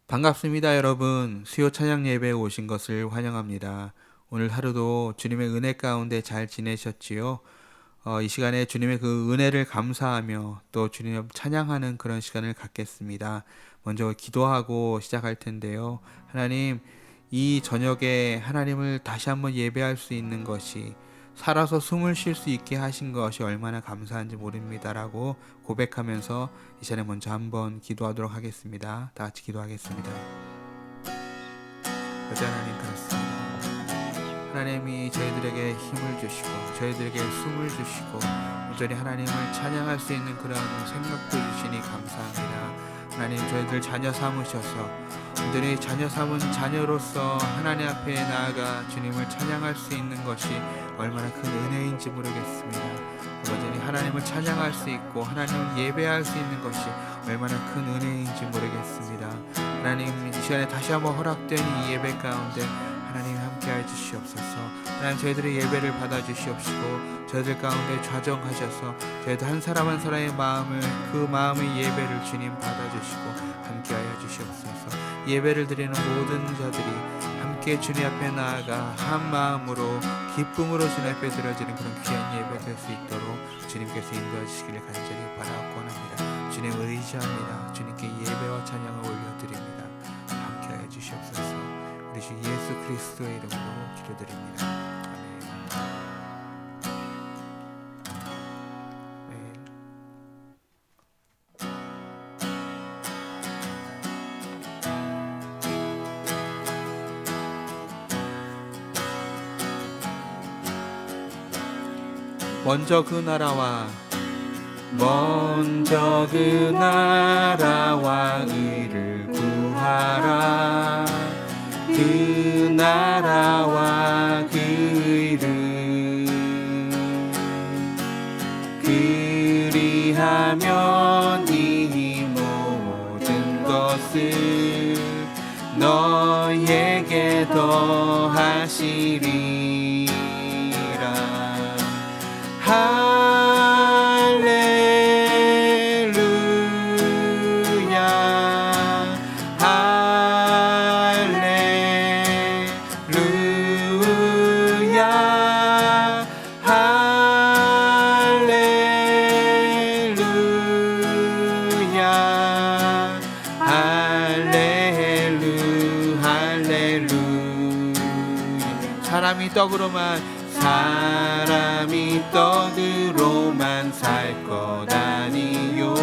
반갑습니다, 여러분. 수요 찬양 예배에 오신 것을 환영합니다. 오늘 하루도 주님의 은혜 가운데 잘 지내셨지요? 이 시간에 주님의 그 은혜를 감사하며 또 주님을 찬양하는 그런 시간을 갖겠습니다. 먼저 기도하고 시작할 텐데요. 하나님, 이 저녁에 하나님을 다시 한번 예배할 수 있는 것이, 살아서 숨을 쉴 수 있게 하신 것이 얼마나 감사한지 모릅니다라고 고백하면서 이 시간에 먼저 한번 기도하도록 하겠습니다. 다 같이 기도하겠습니다. 여자 하나님, 그렇습니다. 하나님이 저희들에게 힘을 주시고 저희들에게 숨을 주시고 온전히 하나님을 찬양할 수 있는 그런 생각도 주시니 감사합니다. 하나님, 저희들 자녀 삼으셔서 온전히 자녀 삼은 자녀로서 하나님 앞에 나아가 주님을 찬양할 수 있는 것이 얼마나 큰 은혜인지 모르겠습니다. 온전히 하나님을 찬양할 수 있고 하나님을 예배할 수 있는 것이 얼마나 큰 은혜인지 모르겠습니다. 하나님, 이 시간에 다시 한번 허락된 이 예배 가운데 하나님 함께해 주시옵소서. 하나님, 저희들의 예배를 받아주시옵시고 저희들 가운데 좌정하셔서 저희들 한 사람 한 사람의 마음을, 그 마음의 예배를 주님 받아주시고 함께하여 주시옵소서. 예배를 드리는 모든 자들이 함께 주님 앞에 나아가 한 마음으로 기쁨으로 주님 앞에 드려지는 그런 귀한 예배 될 수 있도록 주님께서 인도해 주시기를 간절히 바라고 원합니다. 주님 의지합니다. 주님께 예배와 찬양을 올려드립니다. 함께하여 주시옵소서. 우리 주 예수 그리스도의 이름으로 기도드립니다. 아멘. 먼저 그 나라와 의를 구하라. 그 나라와 그 의를 그리하면 이 모든 것을 너에게 더하시리라. 사람이 떡으로만 살 것 아니요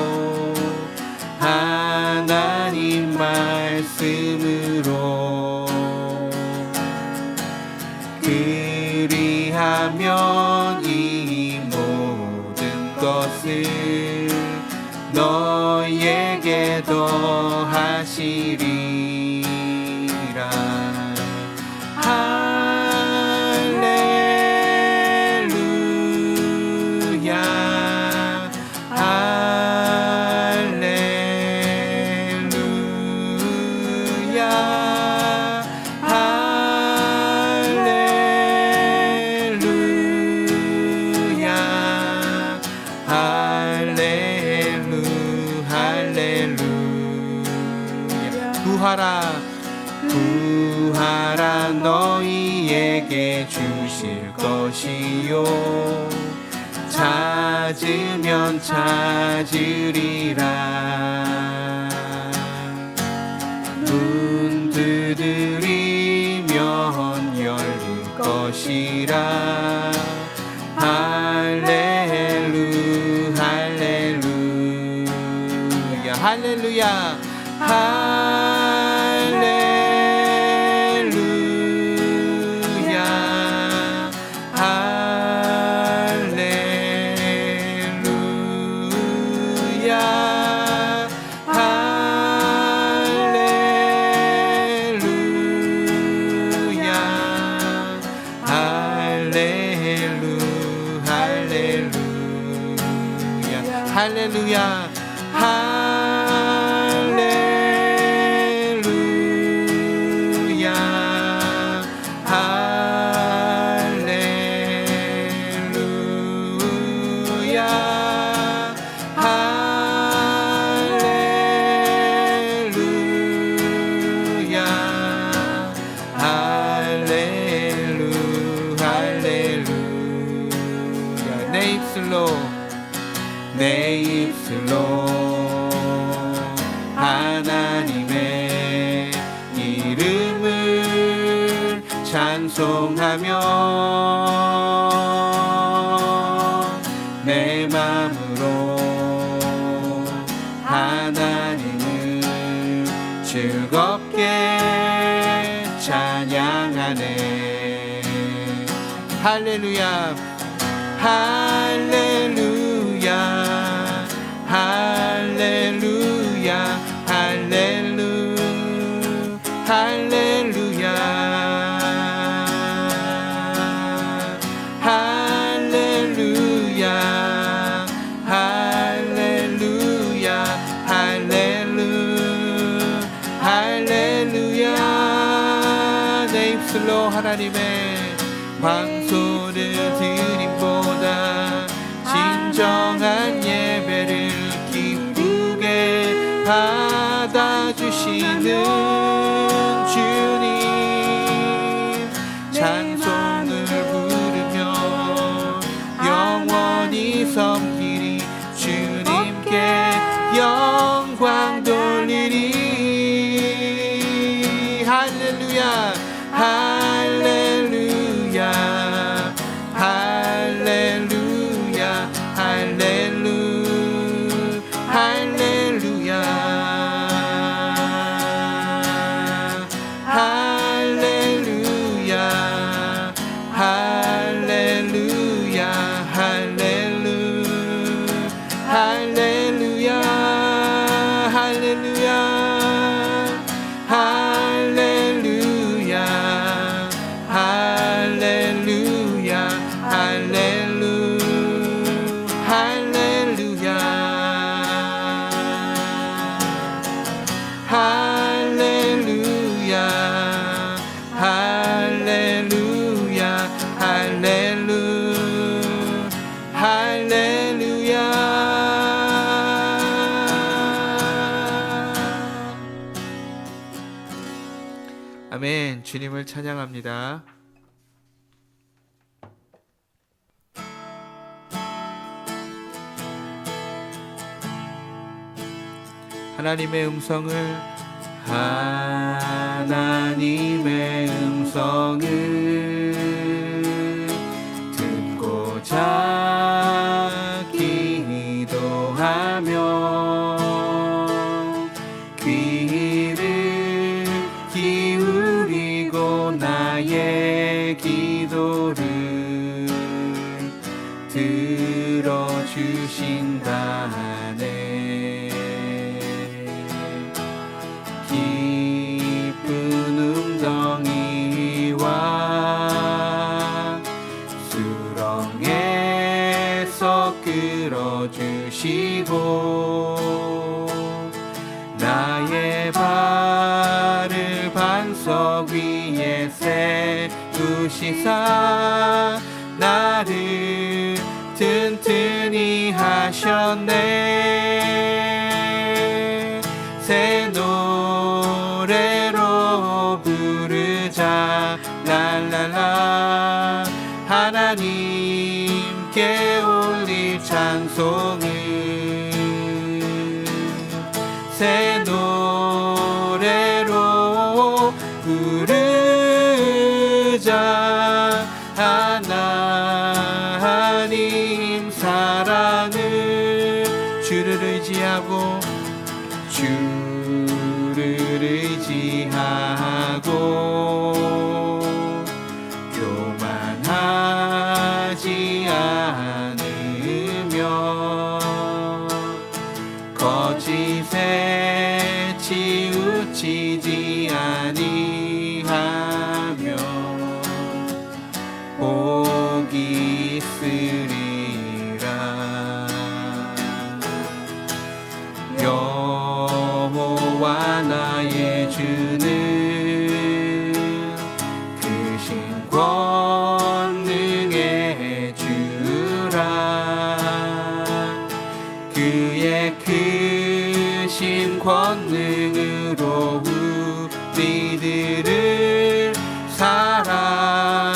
하나님 말씀으로 그리하면 이 모든 것을 너에게 더하시리라. 구하라 너희에게 주실 것이요 찾으면 찾으리라. 문 두드리면 열릴 것이라. 할렐루야 할렐루야 할렐루야 할렐루야 할렐루야 할렐루야 할렐루야 내 입술로 하나님의 이름을 찬송하며 내 마음으로 하나님을 즐겁게 찬양하네. 할렐루야 할렐루야 할렐루야 할렐루 할렐루야 할렐루야 할렐루야 할렐루 할렐루야. 내 입술로 하나님의 방소를 드림보다 진정한 예배를 기쁘게 받아주시는 주님, 찬송을 부르며 영원히 섬기리. 주님께 영광 돌리리. 할렐루야 할렐루야 할렐루야 할렐루 할렐루야 할렐루야 할렐루야 할렐루 할렐루야 할렐루야 할렐루야 할렐루야 할렐루 할렐루야 할렐루야 할렐루야 할렐루 할렐루야. 아멘. 주님을 찬양합니다. 하나님의 음성을 하나님의 음성을 듣고자 기도하며 귀를 기울이고 나의 기도를 들어주신다네. 깊은 웅덩이와 수렁에서 끌어주시고 나의 발을 반석 위에 세우시사 나를 튼튼히 하셨네. 새 노래로 부르자 랄랄라. 하나님께 올릴 찬송을 새 노래로 부르자. 하나님 사랑을 주를 의지하고 주를 의지하고 교만하지 않으며 거짓에 치우치지 아니하며 복이 있으리라. 여호와 나의 주는 크신 권능의 주라. 그의 크신 권능으로 우리들을 사랑하여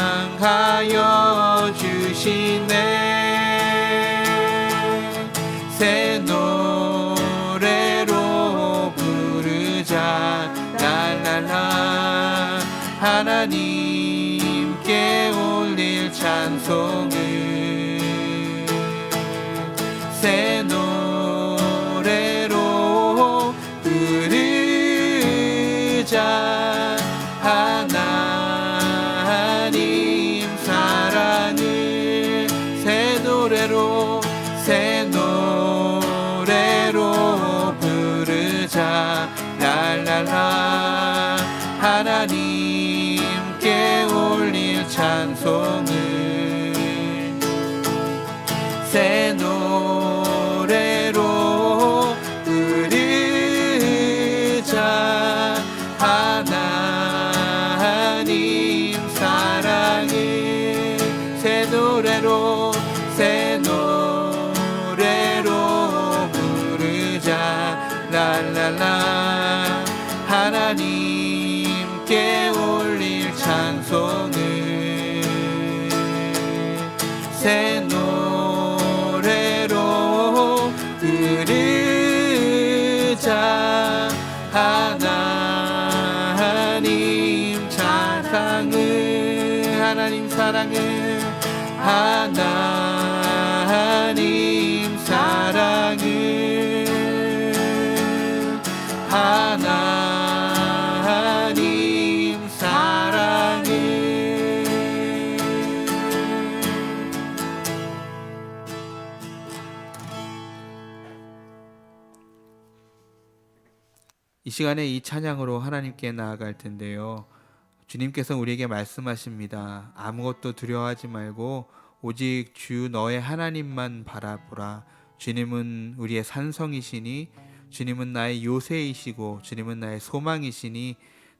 주시네. 하나님께 올릴 찬송을 새 노래로 부르자. 하나님 사랑을 새 노래로 부르자. 랄랄라. 하나님께 올릴 찬송을 새 노래로 부르자. 하나님 사랑을 새 노래로 부르자. 랄랄라. 하나님께 올릴 찬송을 새 노래로 부르자. 하나님 사랑을 하나님 사랑을 하나님 사랑을 이 시간에 이 찬양으로 하나님께 나아갈 텐데요. 주님께서 우리에게 말씀하십니다. 아무것도 두려워하지 말고 오직 주 너의 하나님만 바라보라. 주님은 우리의 산성이시니, 주님은 나의 요새이시고, 주님은 나의 소망이시니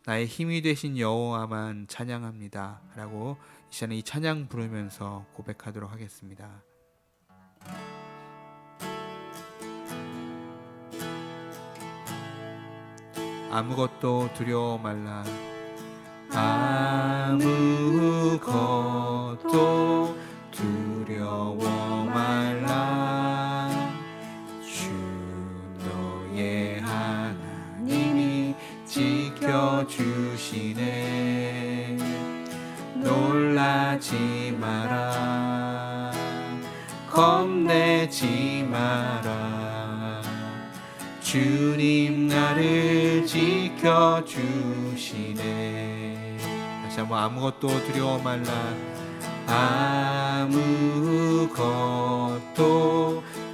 나의 힘이 되신 여호와만 찬양합니다 라고 이 시간에 이 찬양 부르면서 고백하도록 하겠습니다. 아무것도 두려워 말라. 아무것도 두려워 말라. 주 너의 하나님이 지켜주시네. 놀라지 마라. 겁내지 마라. 주님 나를 지켜주시네. 다시 한번 아무것도 두려워 말라. 아무것도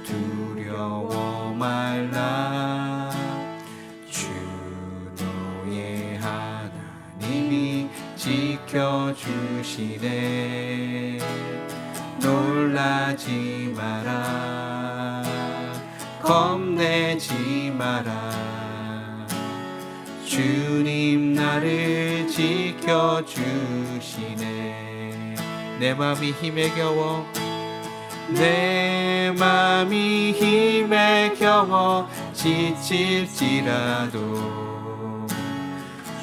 두려워 말라. 주 너의 하나님이 지켜주시네. 놀라지 마라. 겁내지 마라. 주님 나를 지켜주시네. 내 맘이 힘에 겨워 내 맘이 힘에 겨워 지칠지라도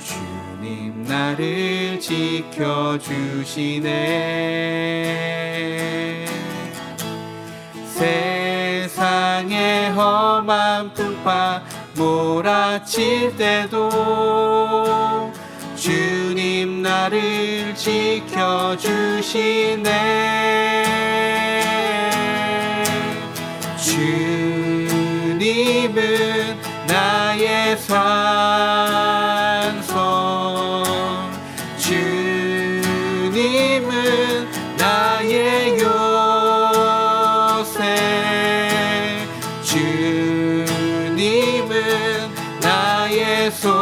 주님 나를 지켜주시네. 세상의 험한 풍파 몰아칠 때도 주님 나를 지켜주시네. 주님은 나의 산성, 주님은 나의 요새, 주님은 나의 소망,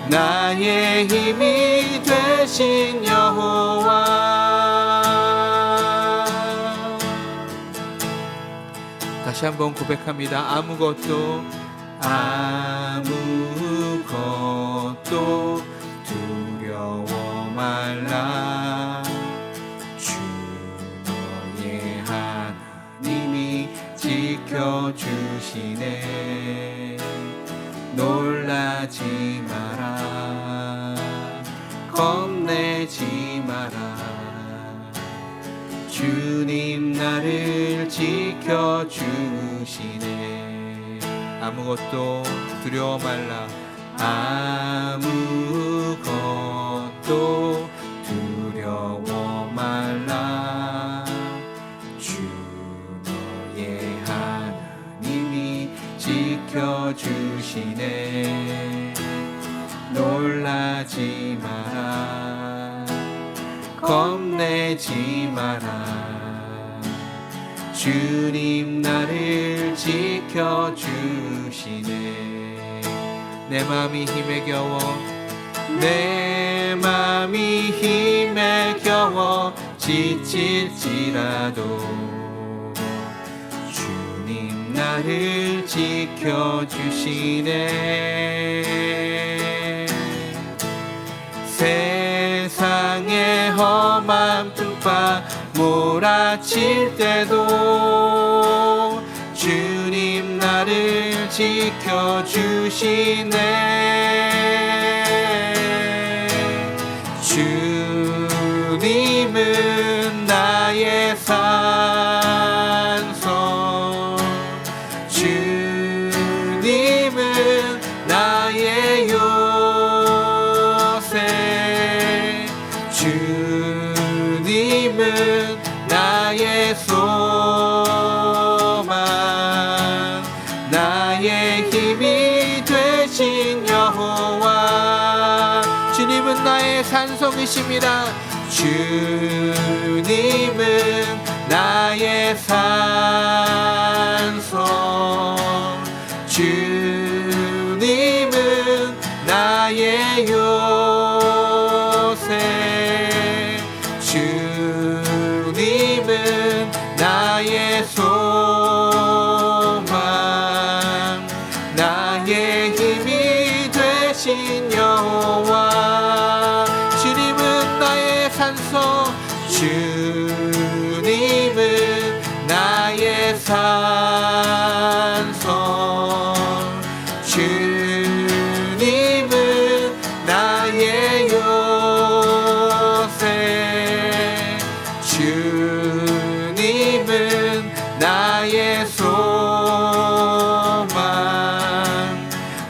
나의 힘이 되신 여호와. 다시 한번 고백합니다. 아무것도 두려워 말라. 주 너의 하나님이 지켜주시네. 놀라지 마라. 겁내지 마라. 주님 나를 지켜주시네. 아무것도 두려워 말라. 아무것도 두려워 말라. 주 너의 하나님이 지켜주시네. 놀라지 마라. 겁내지 마라. 주님 나를 지켜주시네. 내 맘이 힘에 겨워, 내 맘이 힘에 겨워 지칠지라도 주님 나를 지켜주시네. 세상의 험한 풍파 몰아칠 때도 주님 나를 지켜주시네. 주님은 나의 산성, 주님은 나의 요새, 주님은 나의 소망, 나의 힘이 되신 여호와. 주님은 나의 산성이십니다. 주님은 나의 산성, 주님은 나의 요새, 주님은 나의 소망, 나의 힘이 되신 여호와. 주님은 나의 산성, 주님은 나의 산성, 주님은 나의 요새, 주님은 나의 소망,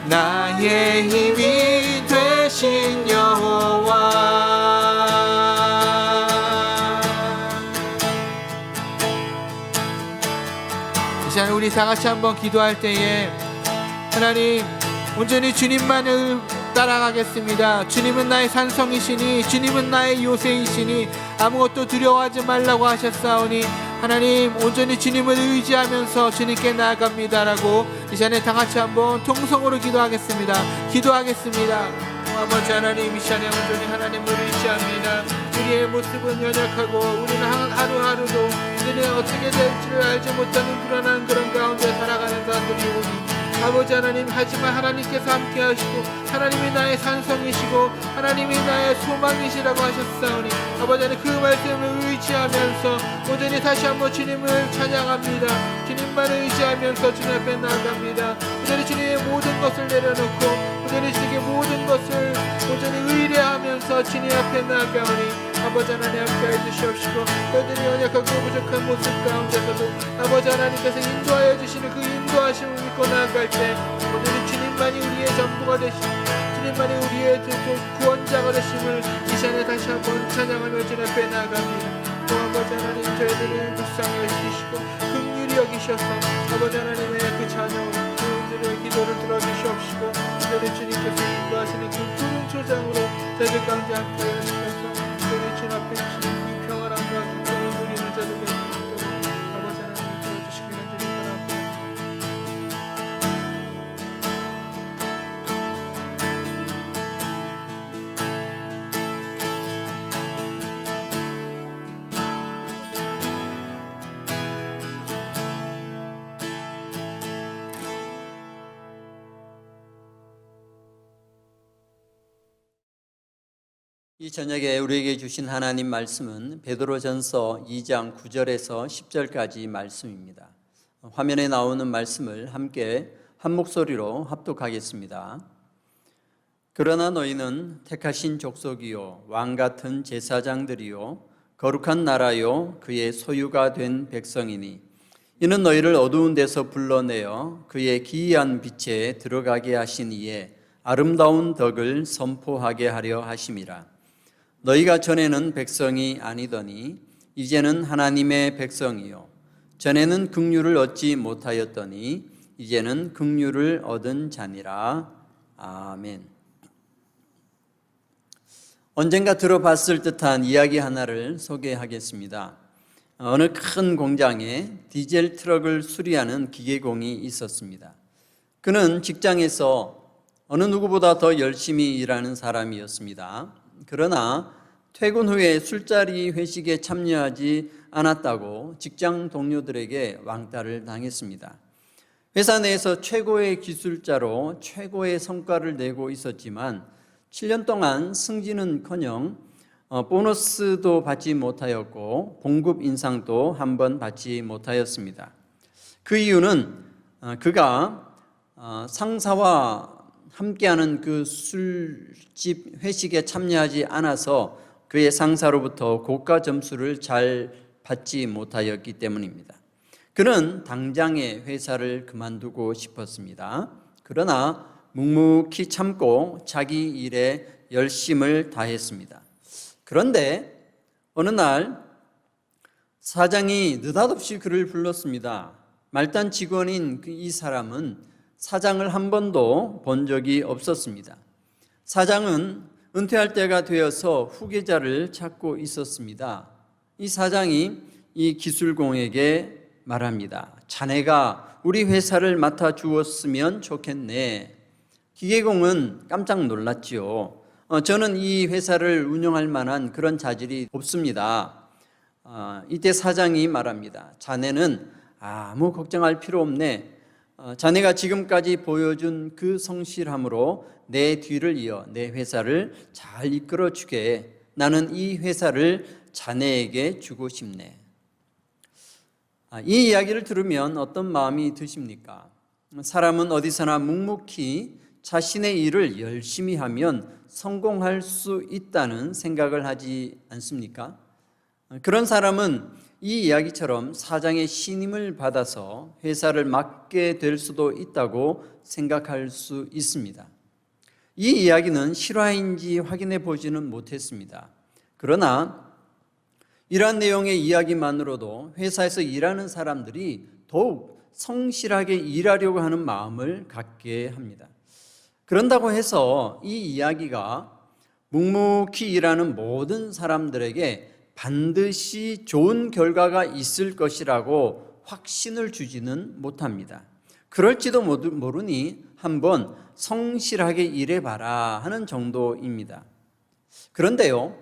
나의 힘이 되신 여호와. 이 시간 우리 다 같이 한번 기도할 때에 하나님, 온전히 주님만을 따라가겠습니다. 주님은 나의 산성이시니, 주님은 나의 요새이시니 아무것도 두려워하지 말라고 하셨사오니 하나님, 온전히 주님을 의지하면서 주님께 나아갑니다라고 이 시간에 다 같이 한번 통성으로 기도하겠습니다. 아버지 하나님, 이 시간에 온전히 하나님을 의지합니다. 우리의 모습은 연약하고 우리는 하루하루도 우리는 어떻게 될지를 알지 못하는 불안한 그런 가운데 살아가는 사람들이 오니 아버지 하나님, 하지만 하나님께서 함께 하시고 하나님이 나의 산성이시고 하나님이 나의 소망이시라고 하셨사오니 아버지 하나님, 그 말씀을 의지하면서 온전히 다시 한번 주님을 찬양합니다. 주님만을 의지하면서 주님 앞에 나아갑니다. 온전히 주님의 모든 것을 내려놓고 온전히 주님의 모든 것을 온전히 의뢰하면서 주님 앞에 나아가오니 아버지 하나님, 함께해 주시옵시고 너희들이 연약하고 부족한 모습 가운데서도 아버지 하나님께서 인도하여 주시는 그 인도하심을 믿고 나아갈 때 오늘은 주님만이 우리의 전부가 되시고 주님만이 우리의 구원자가 되심을 이 시간에 다시 한번 찬양하며 주님 앞에 나아갑니다. 또 아버지 하나님, 저희들을 불쌍히 여기시고 긍휼히 여기셔서 아버지 하나님의 그 자녀 그들의 기도를 들어주시옵시고 저희 주님께서 인도하시는 그 푸른 초장으로 저희들 가운데 함께해 주셔서 저희 주님 앞에 주시는 그 평안함과 긍휼을 누리는 자들 되시도록 아버지 하나님 도와주시기를 주님 바랍니다. 이 저녁에 우리에게 주신 하나님 말씀은 베드로전서 2장 9절에서 10절까지 말씀입니다. 화면에 나오는 말씀을 함께 한 목소리로 합독하겠습니다. 그러나 너희는 택하신 족속이요 왕 같은 제사장들이요 거룩한 나라요 그의 소유가 된 백성이니 이는 너희를 어두운 데서 불러내어 그의 기이한 빛에 들어가게 하신 이에 아름다운 덕을 선포하게 하려 하심이라. 너희가 전에는 백성이 아니더니 이제는 하나님의 백성이요 전에는 긍휼을 얻지 못하였더니 이제는 긍휼을 얻은 자니라. 아멘. 언젠가 들어봤을 듯한 이야기 하나를 소개하겠습니다. 어느 큰 공장에 디젤 트럭을 수리하는 기계공이 있었습니다. 그는 직장에서 어느 누구보다 더 열심히 일하는 사람이었습니다. 그러나 퇴근 후에 술자리 회식에 참여하지 않았다고 직장 동료들에게 왕따를 당했습니다. 회사 내에서 최고의 기술자로 최고의 성과를 내고 있었지만 7년 동안 승진은커녕 보너스도 받지 못하였고 봉급 인상도 한 번 받지 못하였습니다. 그 이유는 그가 상사와 함께하는 그 술집 회식에 참여하지 않아서 그의 상사로부터 고가 점수를 잘 받지 못하였기 때문입니다. 그는 당장에 회사를 그만두고 싶었습니다. 그러나 묵묵히 참고 자기 일에 열심을 다했습니다. 그런데 어느 날 사장이 느닷없이 그를 불렀습니다. 말단 직원인 이 사람은 사장을 한 번도 본 적이 없었습니다. 사장은 은퇴할 때가 되어서 후계자를 찾고 있었습니다. 이 사장이 이 기술공에게 말합니다. 자네가 우리 회사를 맡아주었으면 좋겠네. 기계공은 깜짝 놀랐지요. 저는 이 회사를 운영할 만한 그런 자질이 없습니다. 이때 사장이 말합니다. 자네는 아무 걱정할 필요 없네. 자네가 지금까지 보여준 그 성실함으로 내 뒤를 이어 내 회사를 잘 이끌어 주게. 나는 이 회사를 자네에게 주고 싶네. 이 이야기를 들으면 어떤 마음이 드십니까? 사람은 어디서나 묵묵히 자신의 일을 열심히 하면 성공할 수 있다는 생각을 하지 않습니까? 그런 사람은 이 이야기처럼 사장의 신임을 받아서 회사를 맡게 될 수도 있다고 생각할 수 있습니다. 이 이야기는 실화인지 확인해 보지는 못했습니다. 그러나 이러한 내용의 이야기만으로도 회사에서 일하는 사람들이 더욱 성실하게 일하려고 하는 마음을 갖게 합니다. 그런다고 해서 이 이야기가 묵묵히 일하는 모든 사람들에게 반드시 좋은 결과가 있을 것이라고 확신을 주지는 못합니다. 그럴지도 모르니 한번 성실하게 일해봐라 하는 정도입니다. 그런데요,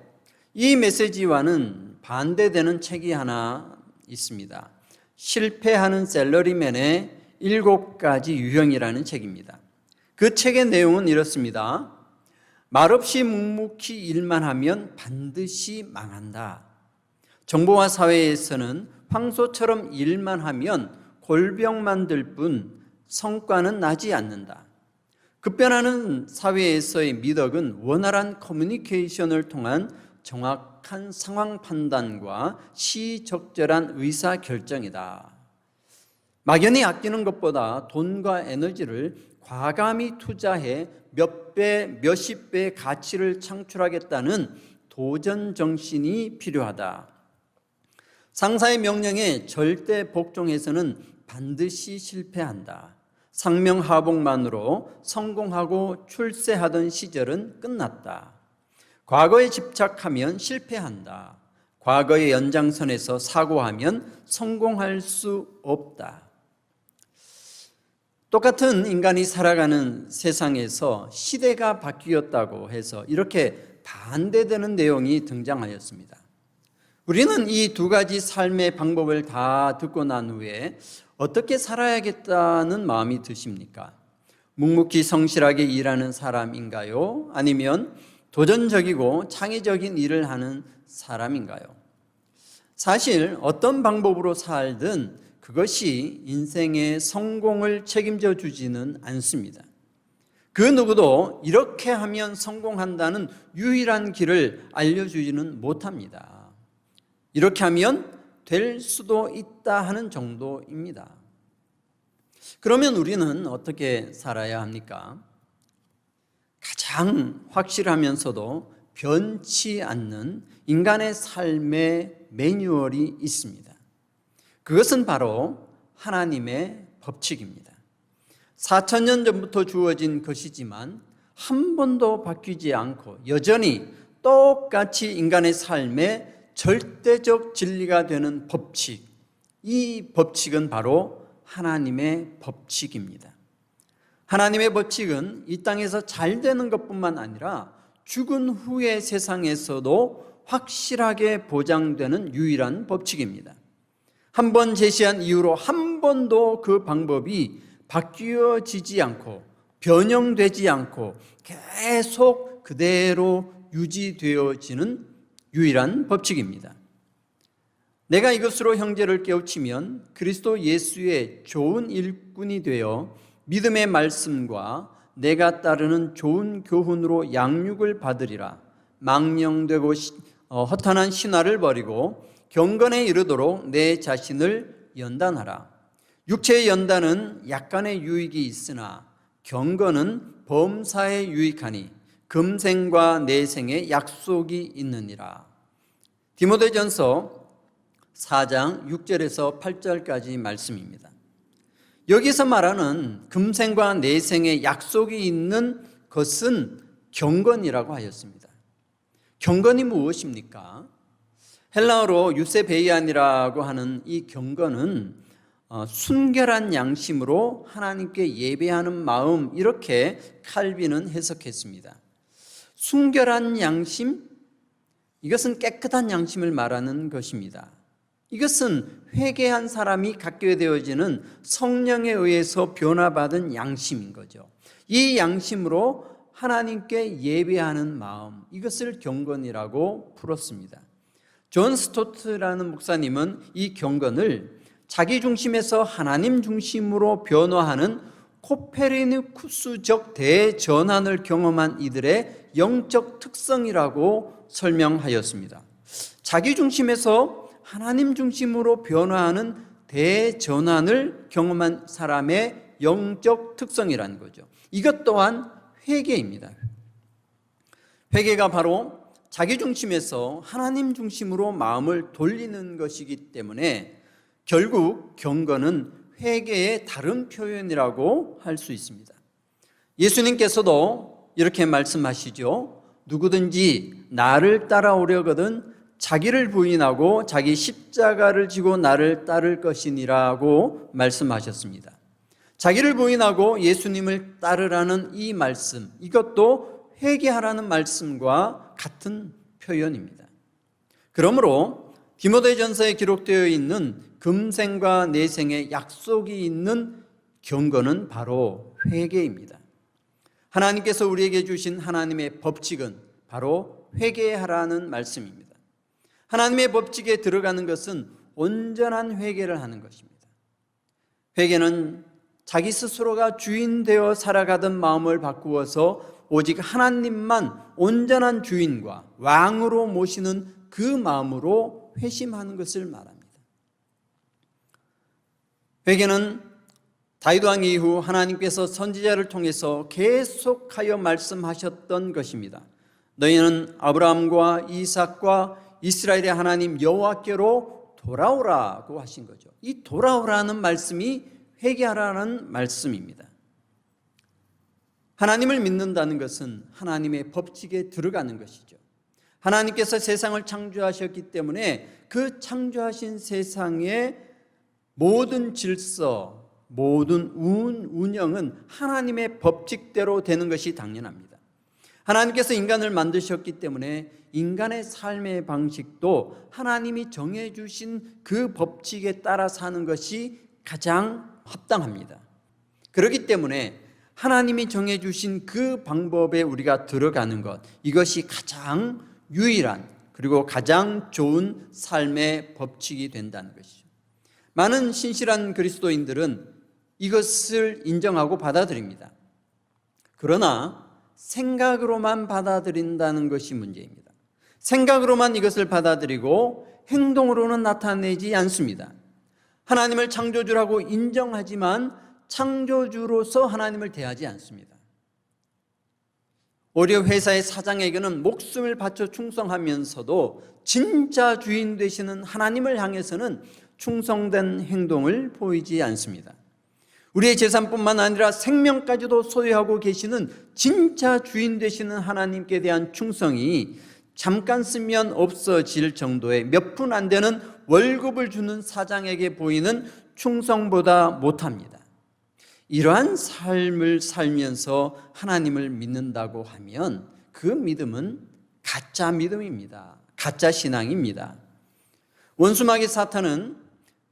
이 메시지와는 반대되는 책이 하나 있습니다. 실패하는 샐러리맨의 7가지 유형이라는 책입니다. 그 책의 내용은 이렇습니다. 말없이 묵묵히 일만 하면 반드시 망한다. 정보화 사회에서는 황소처럼 일만 하면 골병만 들 뿐 성과는 나지 않는다. 급변하는 사회에서의 미덕은 원활한 커뮤니케이션을 통한 정확한 상황 판단과 시적절한 의사결정이다. 막연히 아끼는 것보다 돈과 에너지를 과감히 투자해 몇 배, 몇십 배의 가치를 창출하겠다는 도전 정신이 필요하다. 상사의 명령에 절대 복종해서는 반드시 실패한다. 상명하복만으로 성공하고 출세하던 시절은 끝났다. 과거에 집착하면 실패한다. 과거의 연장선에서 사고하면 성공할 수 없다. 똑같은 인간이 살아가는 세상에서 시대가 바뀌었다고 해서 이렇게 반대되는 내용이 등장하였습니다. 우리는 이 2가지 삶의 방법을 다 듣고 난 후에 어떻게 살아야겠다는 마음이 드십니까? 묵묵히 성실하게 일하는 사람인가요? 아니면 도전적이고 창의적인 일을 하는 사람인가요? 사실 어떤 방법으로 살든 그것이 인생의 성공을 책임져 주지는 않습니다. 그 누구도 이렇게 하면 성공한다는 유일한 길을 알려주지는 못합니다. 이렇게 하면 될 수도 있다 하는 정도입니다. 그러면 우리는 어떻게 살아야 합니까? 가장 확실하면서도 변치 않는 인간의 삶의 매뉴얼이 있습니다. 그것은 바로 하나님의 법칙입니다. 4,000년 전부터 주어진 것이지만 한 번도 바뀌지 않고 여전히 똑같이 인간의 삶의 절대적 진리가 되는 법칙, 이 법칙은 바로 하나님의 법칙입니다. 하나님의 법칙은 이 땅에서 잘 되는 것뿐만 아니라 죽은 후의 세상에서도 확실하게 보장되는 유일한 법칙입니다. 한 번 제시한 이후로 한 번도 그 방법이 바뀌어지지 않고 변형되지 않고 계속 그대로 유지되어지는 유일한 법칙입니다. 내가 이것으로 형제를 깨우치면 그리스도 예수의 좋은 일꾼이 되어 믿음의 말씀과 내가 따르는 좋은 교훈으로 양육을 받으리라. 망령되고 허탄한 신화를 버리고 경건에 이르도록 내 자신을 연단하라. 육체의 연단은 약간의 유익이 있으나 경건은 범사에 유익하니 금생과 내생에 약속이 있느니라. 디모데전서 4장 6절에서 8절까지 말씀입니다. 여기서 말하는 금생과 내생에 약속이 있는 것은 경건이라고 하였습니다. 경건이 무엇입니까? 헬라어로 유세베이안이라고 하는 이 경건은 순결한 양심으로 하나님께 예배하는 마음, 이렇게 칼빈은 해석했습니다. 순결한 양심, 이것은 깨끗한 양심을 말하는 것입니다. 이것은 회개한 사람이 갖게 되어지는 성령에 의해서 변화받은 양심인 거죠. 이 양심으로 하나님께 예배하는 마음, 이것을 경건이라고 풀었습니다. 존 스토트라는 목사님은 이 경건을 자기 중심에서 하나님 중심으로 변화하는 코페르니쿠스적 대전환을 경험한 이들의 영적 특성이라고 설명하였습니다. 자기 중심에서 하나님 중심으로 변화하는 대전환을 경험한 사람의 영적 특성이라는 거죠. 이것 또한 회개입니다. 회개가 바로 자기 중심에서 하나님 중심으로 마음을 돌리는 것이기 때문에 결국 경건은 회개의 다른 표현이라고 할 수 있습니다. 예수님께서도 이렇게 말씀하시죠. 누구든지 나를 따라오려거든 자기를 부인하고 자기 십자가를 지고 나를 따를 것이니라고 말씀하셨습니다. 자기를 부인하고 예수님을 따르라는 이 말씀, 이것도 회개하라는 말씀과 같은 표현입니다. 그러므로 디모데전서에 기록되어 있는 금생과 내생의 약속이 있는 경건은 바로 회개입니다. 하나님께서 우리에게 주신 하나님의 법칙은 바로 회개하라는 말씀입니다. 하나님의 법칙에 들어가는 것은 온전한 회개를 하는 것입니다. 회개는 자기 스스로가 주인 되어 살아가던 마음을 바꾸어서 오직 하나님만 온전한 주인과 왕으로 모시는 그 마음으로 회심하는 것을 말합니다. 회개는 다윗 왕 이후 하나님께서 선지자를 통해서 계속하여 말씀하셨던 것입니다. 너희는 아브라함과 이삭과 이스라엘의 하나님 여호와께로 돌아오라고 하신 거죠. 이 돌아오라는 말씀이 회개하라는 말씀입니다. 하나님을 믿는다는 것은 하나님의 법칙에 들어가는 것이죠. 하나님께서 세상을 창조하셨기 때문에 그 창조하신 세상의 모든 질서, 모든 운영은 하나님의 법칙대로 되는 것이 당연합니다. 하나님께서 인간을 만드셨기 때문에 인간의 삶의 방식도 하나님이 정해주신 그 법칙에 따라 사는 것이 가장 합당합니다. 그렇기 때문에 하나님이 정해주신 그 방법에 우리가 들어가는 것, 이것이 가장 유일한 그리고 가장 좋은 삶의 법칙이 된다는 것이죠. 많은 신실한 그리스도인들은 이것을 인정하고 받아들입니다. 그러나 생각으로만 받아들인다는 것이 문제입니다. 생각으로만 이것을 받아들이고 행동으로는 나타내지 않습니다. 하나님을 창조주라고 인정하지만 창조주로서 하나님을 대하지 않습니다. 오히려 회사의 사장에게는 목숨을 바쳐 충성하면서도 진짜 주인 되시는 하나님을 향해서는 충성된 행동을 보이지 않습니다. 우리의 재산뿐만 아니라 생명까지도 소유하고 계시는 진짜 주인 되시는 하나님께 대한 충성이 잠깐 쓰면 없어질 정도의 몇 푼 안 되는 월급을 주는 사장에게 보이는 충성보다 못합니다. 이러한 삶을 살면서 하나님을 믿는다고 하면 그 믿음은 가짜 믿음입니다. 가짜 신앙입니다. 원수마귀 사탄은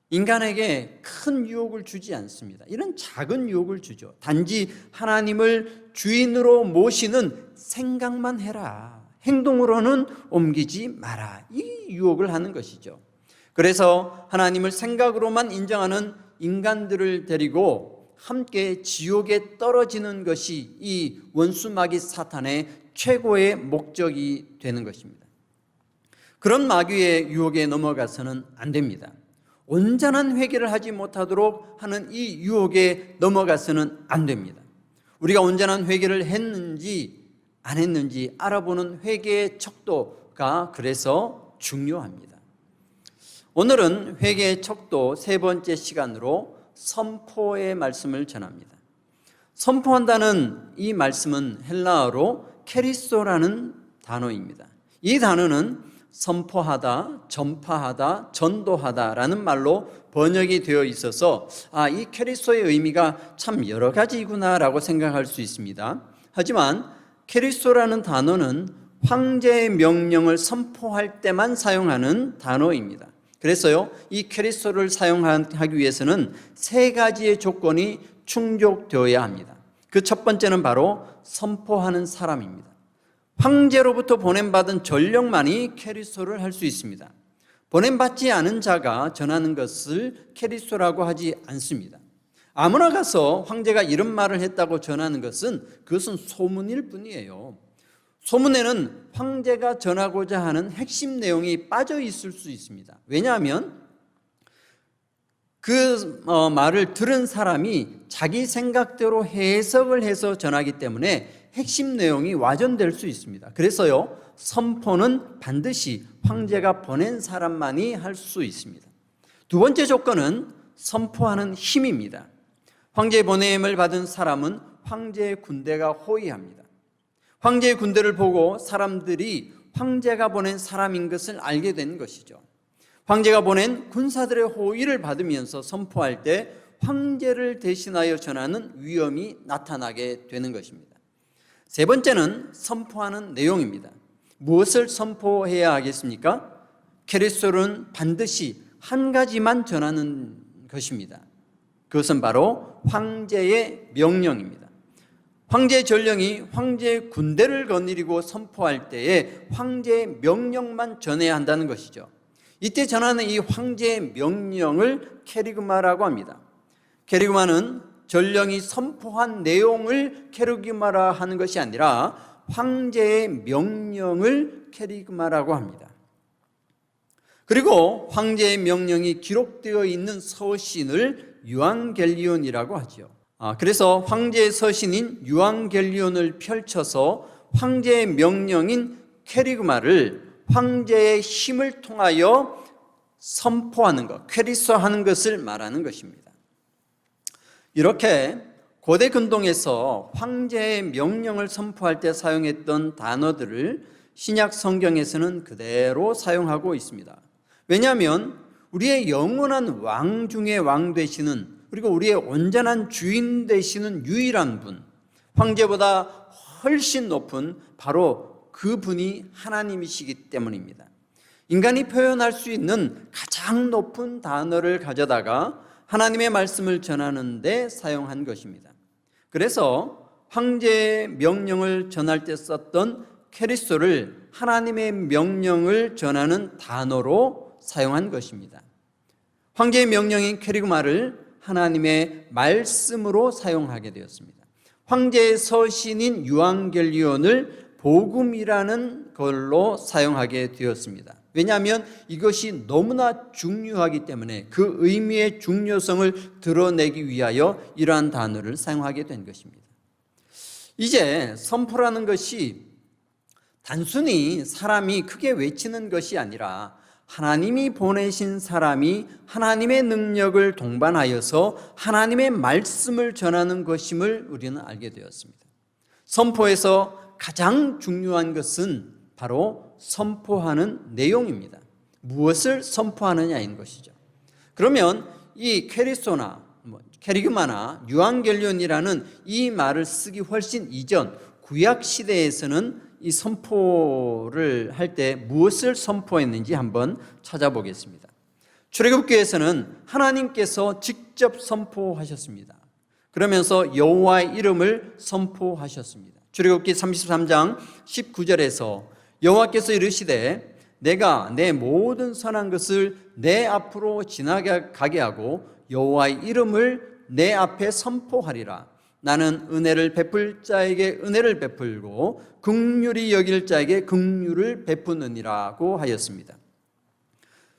인간에게 큰 유혹을 주지 않습니다. 이런 작은 유혹을 주죠. 단지 하나님을 주인으로 모시는 생각만 해라, 행동으로는 옮기지 마라, 이 유혹을 하는 것이죠. 그래서 하나님을 생각으로만 인정하는 인간들을 데리고 함께 지옥에 떨어지는 것이 이 원수마귀 사탄의 최고의 목적이 되는 것입니다. 그런 마귀의 유혹에 넘어가서는 안 됩니다. 온전한 회개를 하지 못하도록 하는 이 유혹에 넘어가서는 안 됩니다. 우리가 온전한 회개를 했는지 안 했는지 알아보는 회개의 척도가 그래서 중요합니다. 오늘은 회개의 척도 세 번째 시간으로 선포의 말씀을 전합니다. 선포한다는 이 말씀은 헬라어로 케리소라는 단어입니다. 이 단어는 선포하다, 전파하다, 전도하다라는 말로 번역이 되어 있어서 이 케리소의 의미가 참 여러 가지구나라고 생각할 수 있습니다. 하지만 케리소라는 단어는 황제의 명령을 선포할 때만 사용하는 단어입니다. 그래서요, 이 케리소를 사용하기 위해서는 세 가지의 조건이 충족되어야 합니다. 그 첫 번째는 바로 선포하는 사람입니다. 황제로부터 보냄받은 전령만이 케리소를 할 수 있습니다. 보냄받지 않은 자가 전하는 것을 케리소라고 하지 않습니다. 아무나 가서 황제가 이런 말을 했다고 전하는 것은 그것은 소문일 뿐이에요. 소문에는 황제가 전하고자 하는 핵심 내용이 빠져 있을 수 있습니다. 왜냐하면 그 말을 들은 사람이 자기 생각대로 해석을 해서 전하기 때문에 핵심 내용이 와전될 수 있습니다. 그래서요, 선포는 반드시 황제가 보낸 사람만이 할 수 있습니다. 두 번째 조건은 선포하는 힘입니다. 황제의 보냄을 받은 사람은 황제의 군대가 호위합니다. 황제의 군대를 보고 사람들이 황제가 보낸 사람인 것을 알게 된 것이죠. 황제가 보낸 군사들의 호위를 받으면서 선포할 때 황제를 대신하여 전하는 위엄이 나타나게 되는 것입니다. 세 번째는 선포하는 내용입니다. 무엇을 선포해야 하겠습니까? 케리소는 반드시 한 가지만 전하는 것입니다. 그것은 바로 황제의 명령입니다. 황제의 전령이 황제의 군대를 거느리고 선포할 때에 황제의 명령만 전해야 한다는 것이죠. 이때 전하는 이 황제의 명령을 케리그마라고 합니다. 케리그마는 전령이 선포한 내용을 케리그마라 하는 것이 아니라 황제의 명령을 케리그마라고 합니다. 그리고 황제의 명령이 기록되어 있는 서신을 유앙겔리온이라고 하죠. 그래서 황제의 서신인 유앙겔리온을 펼쳐서 황제의 명령인 케리그마를 황제의 힘을 통하여 선포하는 것, 퀘리소하는 것을 말하는 것입니다. 이렇게 고대 근동에서 황제의 명령을 선포할 때 사용했던 단어들을 신약 성경에서는 그대로 사용하고 있습니다. 왜냐하면 우리의 영원한 왕 중에 왕 되시는, 그리고 우리의 온전한 주인 되시는 유일한 분, 황제보다 훨씬 높은 바로 그분이 하나님이시기 때문입니다. 인간이 표현할 수 있는 가장 높은 단어를 가져다가 하나님의 말씀을 전하는 데 사용한 것입니다. 그래서 황제의 명령을 전할 때 썼던 케리소를 하나님의 명령을 전하는 단어로 사용한 것입니다. 황제의 명령인 케리그마를 하나님의 말씀으로 사용하게 되었습니다. 황제의 서신인 유앙겔리온을 복음이라는 걸로 사용하게 되었습니다. 왜냐하면 이것이 너무나 중요하기 때문에 그 의미의 중요성을 드러내기 위하여 이러한 단어를 사용하게 된 것입니다. 이제 선포라는 것이 단순히 사람이 크게 외치는 것이 아니라 하나님이 보내신 사람이 하나님의 능력을 동반하여서 하나님의 말씀을 전하는 것임을 우리는 알게 되었습니다. 선포에서 가장 중요한 것은 바로 선포하는 내용입니다. 무엇을 선포하느냐인 것이죠. 그러면 이 캐리그마나 유앙겔리온이라는 이 말을 쓰기 훨씬 이전 구약 시대에서는 이 선포를 할 때 무엇을 선포했는지 한번 찾아보겠습니다. 출애굽기에서는 하나님께서 직접 선포하셨습니다. 그러면서 여호와의 이름을 선포하셨습니다. 출애굽기 33장 19절에서 여호와께서 이르시되 내가 내 모든 선한 것을 내 앞으로 지나가게 하고 여호와의 이름을 내 앞에 선포하리라. 나는 은혜를 베풀 자에게 은혜를 베풀고 긍휼히 여길 자에게 긍휼을 베푸느니라고 하였습니다.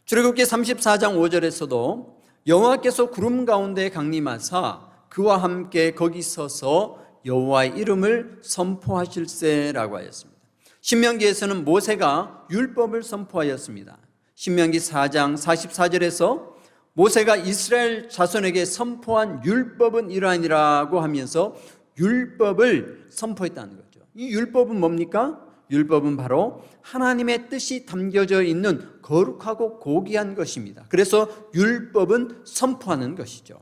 출애굽기 34장 5절에서도 여호와께서 구름 가운데 강림하사 그와 함께 거기 서서 여호와의 이름을 선포하실세라고 하였습니다. 신명기에서는 모세가 율법을 선포하였습니다. 신명기 4장 44절에서 모세가 이스라엘 자손에게 선포한 율법은 이러하니라고 하면서 율법을 선포했다는 거죠. 이 율법은 뭡니까? 율법은 바로 하나님의 뜻이 담겨져 있는 거룩하고 고귀한 것입니다. 그래서 율법은 선포하는 것이죠.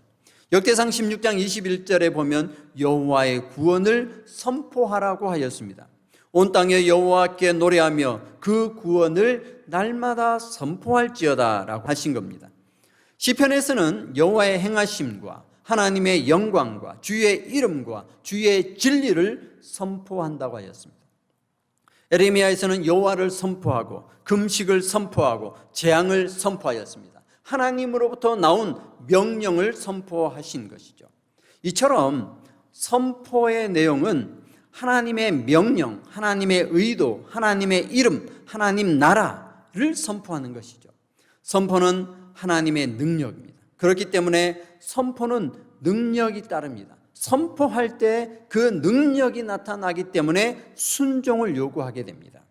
역대상 16장 21절에 보면 여호와의 구원을 선포하라고 하였습니다. 온 땅에 여호와께 노래하며 그 구원을 날마다 선포할지어다 라고 하신 겁니다. 시편에서는 여호와의 행하심과 하나님의 영광과 주의 이름과 주의 진리를 선포한다고 하였습니다. 에레미야에서는 여호와를 선포하고 금식을 선포하고 재앙을 선포하였습니다. 하나님으로부터 나온 명령을 선포하신 것이죠. 이처럼 선포의 내용은 하나님의 명령, 하나님의 의도, 하나님의 이름, 하나님 나라를 선포하는 것이죠. 선포는 하나님의 능력입니다. 그렇기 때문에 선포는 능력이 따릅니다. 선포할 때 그 능력이 나타나기 때문에 순종을 요구하게 됩니다.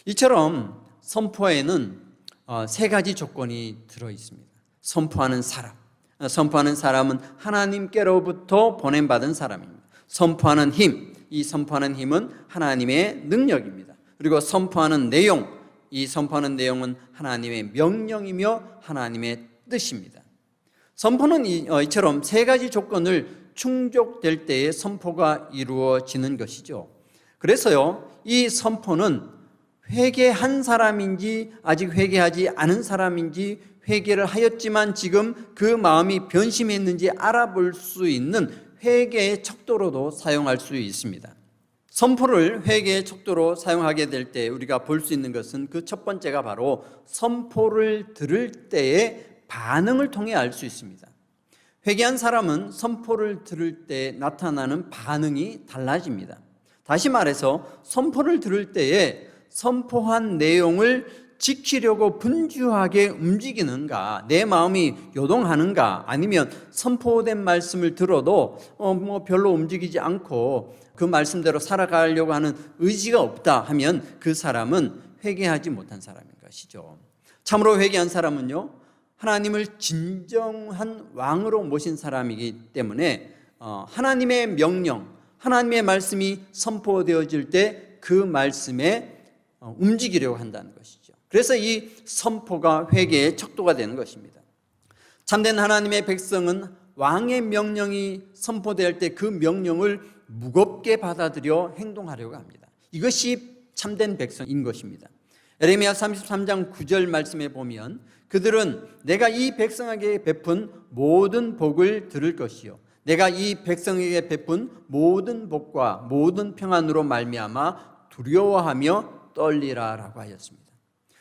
이처럼 선포에는 세 가지 조건이 들어 있습니다. 선포하는 사람은 하나님께로부터 보냄받은 사람입니다. 선포하는 힘, 이 선포하는 힘은 하나님의 능력입니다. 그리고 선포하는 내용, 이 선포하는 내용은 하나님의 명령이며 하나님의 뜻입니다. 선포는 이처럼 세 가지 조건을 충족될 때에 선포가 이루어지는 것이죠. 그래서요, 이 선포는 회개한 사람인지 아직 회개하지 않은 사람인지 회개를 하였지만 지금 그 마음이 변심했는지 알아볼 수 있는 회개의 척도로도 사용할 수 있습니다. 선포를 회개의 척도로 사용하게 될 때 우리가 볼 수 있는 것은 그 첫 번째가 바로 선포를 들을 때의 반응을 통해 알 수 있습니다. 회개한 사람은 선포를 들을 때 나타나는 반응이 달라집니다. 다시 말해서 선포를 들을 때에 선포한 내용을 지키려고 분주하게 움직이는가, 내 마음이 요동하는가, 아니면 선포된 말씀을 들어도 별로 움직이지 않고 그 말씀대로 살아가려고 하는 의지가 없다 하면 그 사람은 회개하지 못한 사람인 것이죠. 참으로 회개한 사람은요, 하나님을 진정한 왕으로 모신 사람이기 때문에 하나님의 명령, 하나님의 말씀이 선포되어질 때 그 말씀에 움직이려고 한다는 것이죠. 그래서 이 선포가 회개의 척도가 되는 것입니다. 참된 하나님의 백성은 왕의 명령이 선포될 때 그 명령을 무겁게 받아들여 행동하려고 합니다. 이것이 참된 백성인 것입니다. 에레미야 33장 9절 말씀에 보면 그들은 내가 이 백성에게 베푼 모든 복을 들을 것이요 내가 이 백성에게 베푼 모든 복과 모든 평안으로 말미암아 두려워하며 떨리라라고 하였습니다.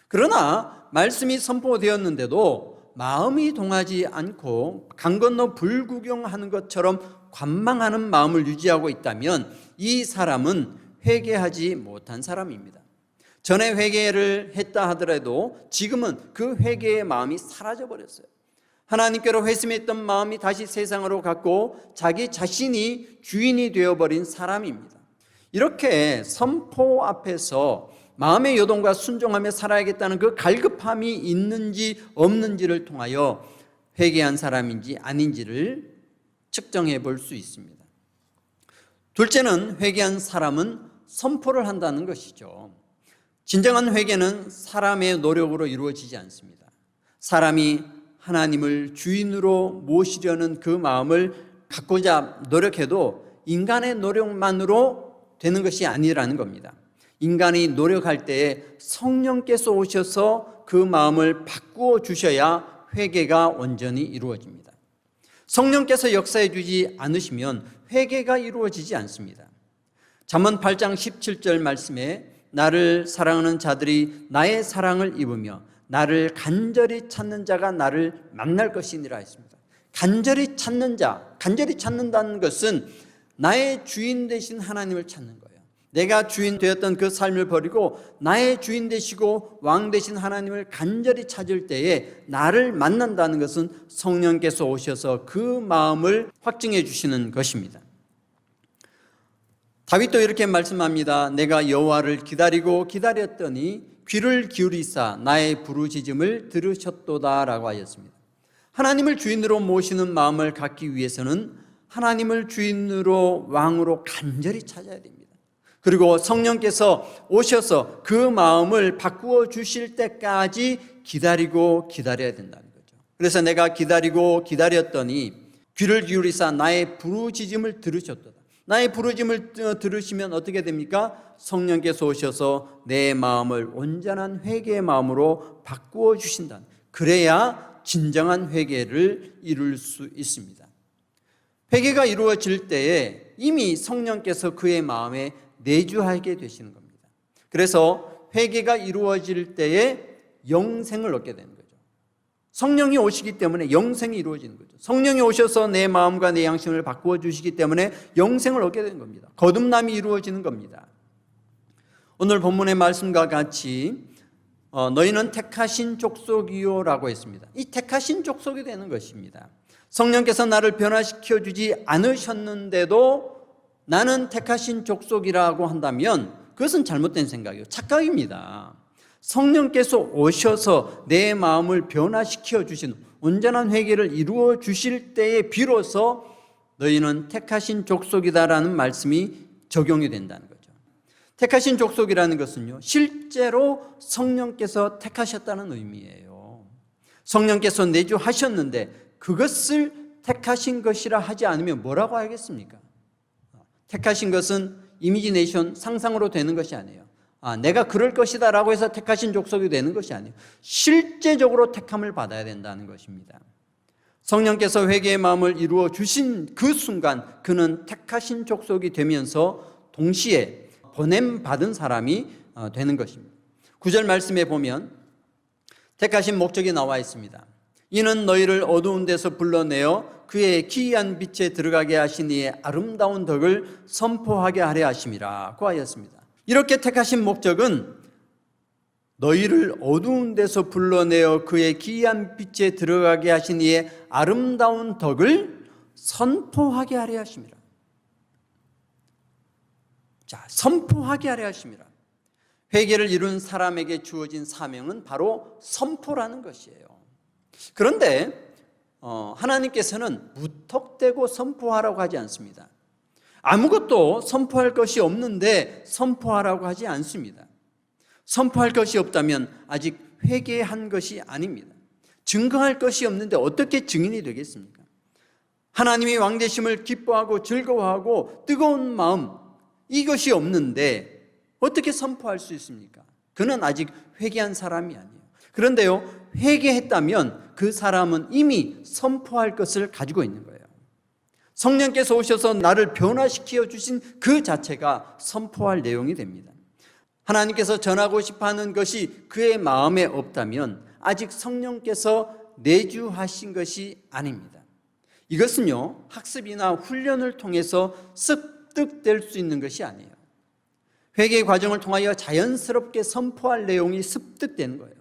그러나 말씀이 선포되었는데도 마음이 동하지 않고 강 건너 불구경하는 것처럼 관망하는 마음을 유지하고 있다면 이 사람은 회개하지 못한 사람입니다. 전에 회개를 했다 하더라도 지금은 그 회개의 마음이 사라져버렸어요. 하나님께로 회심했던 마음이 다시 세상으로 갔고 자기 자신이 주인이 되어버린 사람입니다. 이렇게 선포 앞에서 마음의 요동과 순종하며 살아야겠다는 그 갈급함이 있는지 없는지를 통하여 회개한 사람인지 아닌지를 측정해 볼 수 있습니다. 둘째는 회개한 사람은 선포를 한다는 것이죠. 진정한 회개는 사람의 노력으로 이루어지지 않습니다. 사람이 하나님을 주인으로 모시려는 그 마음을 갖고자 노력해도 인간의 노력만으로 되는 것이 아니라는 겁니다. 인간이 노력할 때에 성령께서 오셔서 그 마음을 바꾸어 주셔야 회개가 온전히 이루어집니다. 성령께서 역사해 주지 않으시면 회개가 이루어지지 않습니다. 잠언 8장 17절 말씀에 나를 사랑하는 자들이 나의 사랑을 입으며 나를 간절히 찾는 자가 나를 만날 것이니라 했습니다. 간절히 찾는 자, 간절히 찾는다는 것은 나의 주인 되신 하나님을 찾는 거예요. 내가 주인 되었던 그 삶을 버리고 나의 주인 되시고 왕 되신 하나님을 간절히 찾을 때에 나를 만난다는 것은 성령께서 오셔서 그 마음을 확증해 주시는 것입니다. 다윗도 이렇게 말씀합니다. 내가 여호와를 기다리고 기다렸더니 귀를 기울이사 나의 부르짖음을 들으셨도다 라고 하였습니다. 하나님을 주인으로 모시는 마음을 갖기 위해서는 하나님을 주인으로 왕으로 간절히 찾아야 됩니다. 그리고 성령께서 오셔서 그 마음을 바꾸어 주실 때까지 기다리고 기다려야 된다는 거죠. 그래서 내가 기다리고 기다렸더니 귀를 기울이사 나의 부르짖음을 들으셨도다. 나의 부르짖음을 들으시면 어떻게 됩니까? 성령께서 오셔서 내 마음을 온전한 회개의 마음으로 바꾸어 주신다. 그래야 진정한 회개를 이룰 수 있습니다. 회개가 이루어질 때에 이미 성령께서 그의 마음에 내주하게 되시는 겁니다. 그래서 회개가 이루어질 때에 영생을 얻게 되는 거죠. 성령이 오시기 때문에 영생이 이루어지는 거죠. 성령이 오셔서 내 마음과 내 양심을 바꾸어 주시기 때문에 영생을 얻게 되는 겁니다. 거듭남이 이루어지는 겁니다. 오늘 본문의 말씀과 같이 너희는 택하신 족속이요라고 했습니다. 이 택하신 족속이 되는 것입니다. 성령께서 나를 변화시켜 주지 않으셨는데도 나는 택하신 족속이라고 한다면 그것은 잘못된 생각이에요. 착각입니다. 성령께서 오셔서 내 마음을 변화시켜 주신 온전한 회개를 이루어 주실 때에 비로소 너희는 택하신 족속이다라는 말씀이 적용이 된다는 거죠. 택하신 족속이라는 것은요, 실제로 성령께서 택하셨다는 의미예요. 성령께서 내주하셨는데 그것을 택하신 것이라 하지 않으면 뭐라고 하겠습니까? 택하신 것은 이미지네이션, 상상으로 되는 것이 아니에요. 내가 그럴 것이다 라고 해서 택하신 족속이 되는 것이 아니에요. 실제적으로 택함을 받아야 된다는 것입니다. 성령께서 회개의 마음을 이루어 주신 그 순간 그는 택하신 족속이 되면서 동시에 보냄받은 사람이 되는 것입니다. 9절 말씀에 보면 택하신 목적이 나와 있습니다. 이는 너희를 어두운 데서 불러내어 그의 기이한 빛에 들어가게 하신 이의 아름다운 덕을 선포하게 하려 하심이라고 하였습니다. 이렇게 택하신 목적은 너희를 어두운 데서 불러내어 그의 기이한 빛에 들어가게 하신 이의 아름다운 덕을 선포하게 하려 하심이라. 자, 선포하게 하려 하심이라. 회개를 이룬 사람에게 주어진 사명은 바로 선포라는 것이에요. 그런데 하나님께서는 무턱대고 선포하라고 하지 않습니다. 아무것도 선포할 것이 없는데 선포하라고 하지 않습니다. 선포할 것이 없다면 아직 회개한 것이 아닙니다. 증거할 것이 없는데 어떻게 증인이 되겠습니까? 하나님이 왕되심을 기뻐하고 즐거워하고 뜨거운 마음, 이것이 없는데 어떻게 선포할 수 있습니까? 그는 아직 회개한 사람이 아니에요. 그런데요, 회개했다면 그 사람은 이미 선포할 것을 가지고 있는 거예요. 성령께서 오셔서 나를 변화시켜 주신 그 자체가 선포할 내용이 됩니다. 하나님께서 전하고 싶어하는 것이 그의 마음에 없다면 아직 성령께서 내주하신 것이 아닙니다. 이것은요, 학습이나 훈련을 통해서 습득될 수 있는 것이 아니에요. 회개의 과정을 통하여 자연스럽게 선포할 내용이 습득되는 거예요.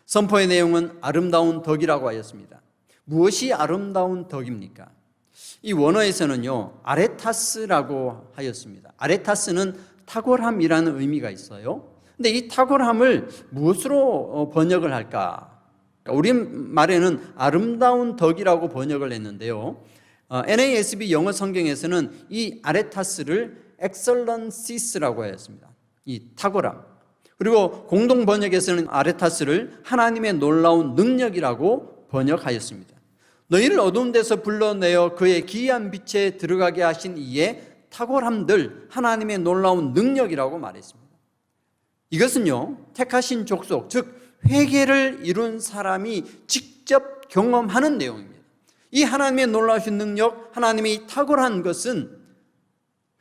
선포의 내용은 아름다운 덕이라고 하였습니다. 무엇이 아름다운 덕입니까? 이 원어에서는요, 아레타스라고 하였습니다. 아레타스는 탁월함이라는 의미가 있어요. 근데 이 탁월함을 무엇으로 번역을 할까? 우리 말에는 아름다운 덕이라고 번역을 했는데요. NASB 영어 성경에서는 이 아레타스를 excellences라고 하였습니다. 이 탁월함. 그리고 공동 번역에서는 아레타스를 하나님의 놀라운 능력이라고 번역하였습니다. 너희를 어두운 데서 불러내어 그의 기이한 빛에 들어가게 하신 이의 탁월함들, 하나님의 놀라운 능력이라고 말했습니다. 이것은요, 택하신 족속, 즉 회개를 이룬 사람이 직접 경험하는 내용입니다. 이 하나님의 놀라우신 능력, 하나님의 탁월한 것은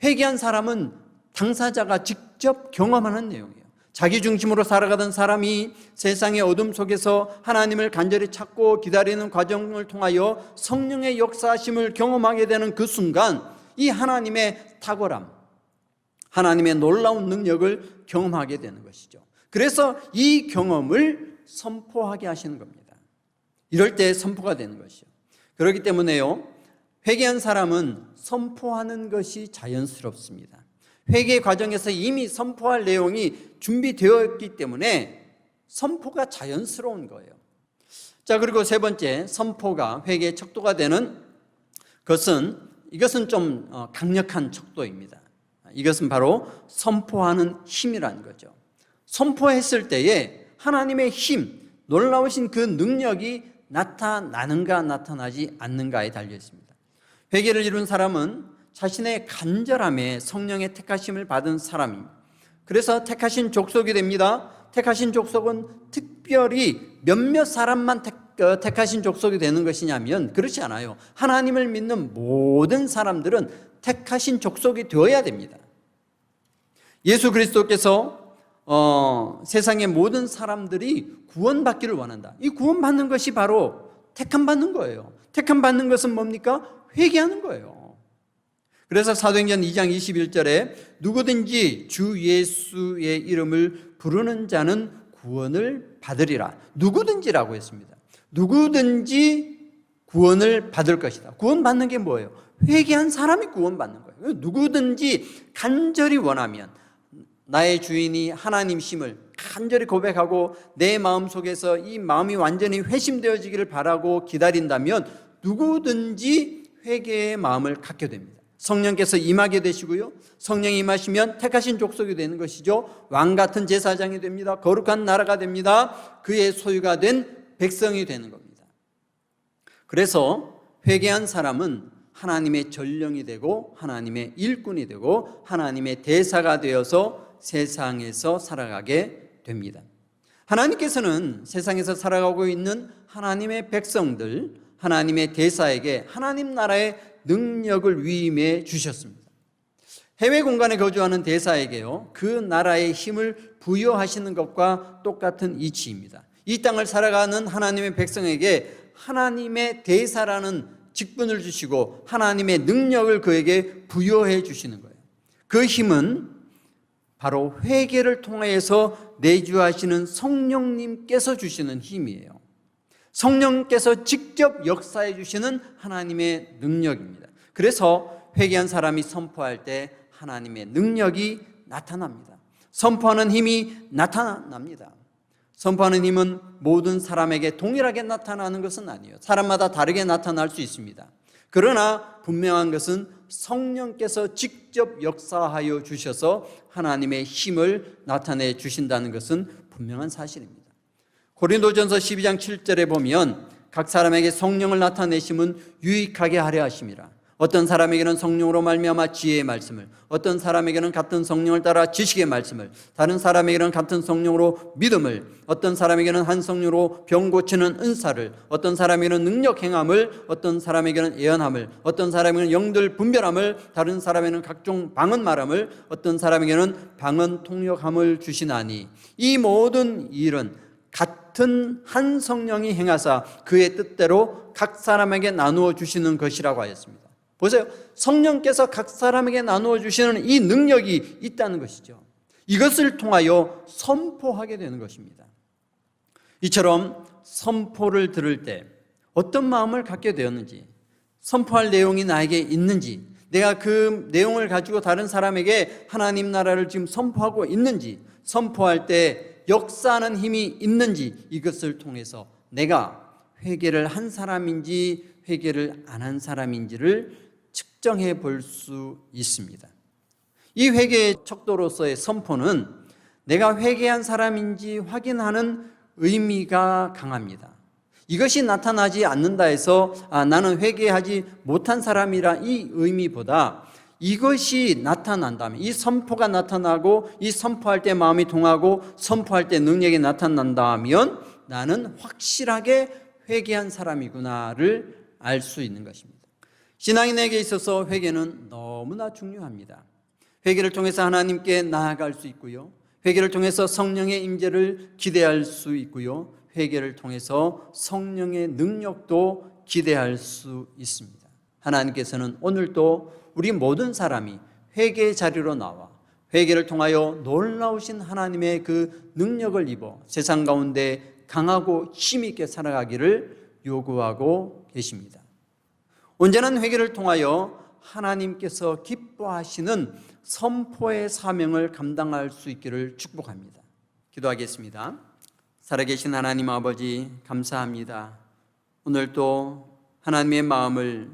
회개한 사람은 당사자가 직접 경험하는 내용이에요. 자기 중심으로 살아가던 사람이 세상의 어둠 속에서 하나님을 간절히 찾고 기다리는 과정을 통하여 성령의 역사하심을 경험하게 되는 그 순간 이 하나님의 탁월함, 하나님의 놀라운 능력을 경험하게 되는 것이죠. 그래서 이 경험을 선포하게 하시는 겁니다. 이럴 때 선포가 되는 것이죠. 그렇기 때문에요, 회개한 사람은 선포하는 것이 자연스럽습니다. 회개 과정에서 이미 선포할 내용이 준비되어 있기 때문에 선포가 자연스러운 거예요. 자, 그리고 세 번째, 선포가 회개의 척도가 되는 것은, 이것은 좀 강력한 척도입니다. 이것은 바로 선포하는 힘이라는 거죠. 선포했을 때에 하나님의 힘, 놀라우신 그 능력이 나타나는가 나타나지 않는가에 달려 있습니다. 회개를 이룬 사람은 자신의 간절함에 성령의 택하심을 받은 사람입니다. 그래서 택하신 족속이 됩니다. 택하신 족속은 특별히 몇몇 사람만 택하신 족속이 되는 것이냐면 그렇지 않아요. 하나님을 믿는 모든 사람들은 택하신 족속이 되어야 됩니다. 예수 그리스도께서 세상의 모든 사람들이 구원받기를 원한다. 이 구원받는 것이 바로 택함받는 거예요. 택함받는 것은 뭡니까? 회개하는 거예요. 그래서 사도행전 2장 21절에 누구든지 주 예수의 이름을 부르는 자는 구원을 받으리라. 누구든지라고 했습니다. 누구든지 구원을 받을 것이다. 구원받는 게 뭐예요? 회개한 사람이 구원받는 거예요. 누구든지 간절히 원하면, 나의 주인이 하나님심을 간절히 고백하고 내 마음속에서 이 마음이 완전히 회심되어지기를 바라고 기다린다면 누구든지 회개의 마음을 갖게 됩니다. 성령께서 임하게 되시고요, 성령이 임하시면 택하신 족속이 되는 것이죠. 왕같은 제사장이 됩니다. 거룩한 나라가 됩니다. 그의 소유가 된 백성이 되는 겁니다. 그래서 회개한 사람은 하나님의 전령이 되고 하나님의 일꾼이 되고 하나님의 대사가 되어서 세상에서 살아가게 됩니다. 하나님께서는 세상에서 살아가고 있는 하나님의 백성들, 하나님의 대사에게 하나님 나라의 능력을 위임해 주셨습니다. 해외 공간에 거주하는 대사에게요, 그 나라의 힘을 부여하시는 것과 똑같은 이치입니다. 이 땅을 살아가는 하나님의 백성에게 하나님의 대사라는 직분을 주시고 하나님의 능력을 그에게 부여해 주시는 거예요. 그 힘은 바로 회개를 통해서 내주하시는 성령님께서 주시는 힘이에요. 성령께서 직접 역사해 주시는 하나님의 능력입니다. 그래서 회개한 사람이 선포할 때 하나님의 능력이 나타납니다. 선포하는 힘이 나타납니다. 선포하는 힘은 모든 사람에게 동일하게 나타나는 것은 아니에요. 사람마다 다르게 나타날 수 있습니다. 그러나 분명한 것은 성령께서 직접 역사하여 주셔서 하나님의 힘을 나타내 주신다는 것은 분명한 사실입니다. 고린도전서 12장 7절에 보면 각 사람에게 성령을 나타내심은 유익하게 하려 하심이라. 어떤 사람에게는 성령으로 말미암아 지혜의 말씀을, 어떤 사람에게는 같은 성령을 따라 지식의 말씀을, 다른 사람에게는 같은 성령으로 믿음을, 어떤 사람에게는 한 성령으로 병 고치는 은사를, 어떤 사람에게는 능력 행함을, 어떤 사람에게는 예언함을, 어떤 사람에게는 영들 분별함을, 다른 사람에게는 각종 방언 말함을, 어떤 사람에게는 방언 통역함을 주시나니 이 모든 일은 같은 한 성령이 행하사 그의 뜻대로 각 사람에게 나누어 주시는 것이라고 하였습니다. 보세요. 성령께서 각 사람에게 나누어 주시는 이 능력이 있다는 것이죠. 이것을 통하여 선포하게 되는 것입니다. 이처럼 선포를 들을 때 어떤 마음을 갖게 되었는지, 선포할 내용이 나에게 있는지, 내가 그 내용을 가지고 다른 사람에게 하나님 나라를 지금 선포하고 있는지, 선포할 때 역사하는 힘이 있는지, 이것을 통해서 내가 회개를 한 사람인지 회개를 안 한 사람인지를 측정해 볼 수 있습니다. 이 회개의 척도로서의 선포는 내가 회개한 사람인지 확인하는 의미가 강합니다. 이것이 나타나지 않는다 해서 나는 회개하지 못한 사람이라 이 의미보다 이것이 나타난다면, 이 선포가 나타나고 이 선포할 때 마음이 동하고 선포할 때 능력이 나타난다면 나는 확실하게 회개한 사람이구나를 알 수 있는 것입니다. 신앙인에게 있어서 회개는 너무나 중요합니다. 회개를 통해서 하나님께 나아갈 수 있고요, 회개를 통해서 성령의 임재를 기대할 수 있고요, 회개를 통해서 성령의 능력도 기대할 수 있습니다. 하나님께서는 오늘도 우리 모든 사람이 회개의 자리로 나와 회개를 통하여 놀라우신 하나님의 그 능력을 입어 세상 가운데 강하고 힘있게 살아가기를 요구하고 계십니다. 온전한 회개를 통하여 하나님께서 기뻐하시는 선포의 사명을 감당할 수 있기를 축복합니다. 기도하겠습니다. 살아계신 하나님 아버지, 감사합니다. 오늘도 하나님의 마음을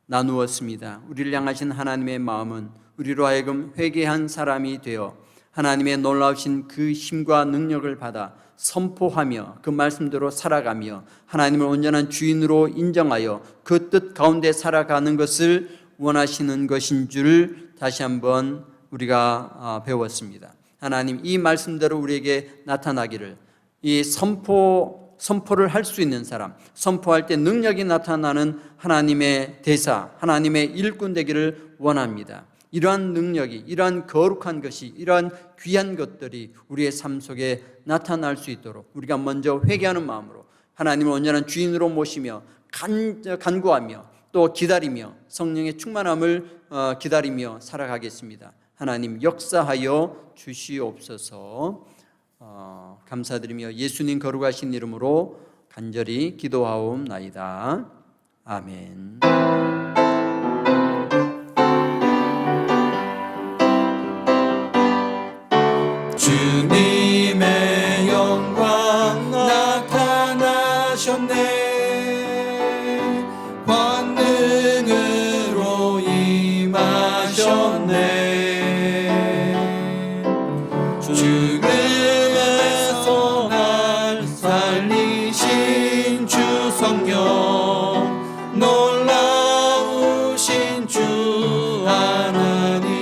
나누었습니다. 우리를 향하신 하나님의 마음은 우리로 하여금 회개한 사람이 되어 하나님의 놀라우신 그 힘과 능력을 받아 선포하며 그 말씀대로 살아가며 하나님을 온전한 주인으로 인정하여 그 뜻 가운데 살아가는 것을 원하시는 것인 줄 다시 한번 우리가 배웠습니다. 하나님, 이 말씀대로 우리에게 나타나기를, 이 선포를 할 수 있는 사람, 선포할 때 능력이 나타나는 하나님의 대사, 하나님의 일꾼 되기를 원합니다. 이러한 능력이, 이러한 거룩한 것이, 이러한 귀한 것들이 우리의 삶 속에 나타날 수 있도록 우리가 먼저 회개하는 마음으로 하나님을 온전한 주인으로 모시며 간구하며 또 기다리며 성령의 충만함을 기다리며 살아가겠습니다. 하나님 역사하여 주시옵소서. 감사드리며 예수님 거룩하신 이름으로 간절히 기도하옵나이다. 아멘. 주님의 영광 나타나셨네. 권능으로 임하셨네. 죽음에서 날 살리신 주 성령, 놀라우신 주 하나님.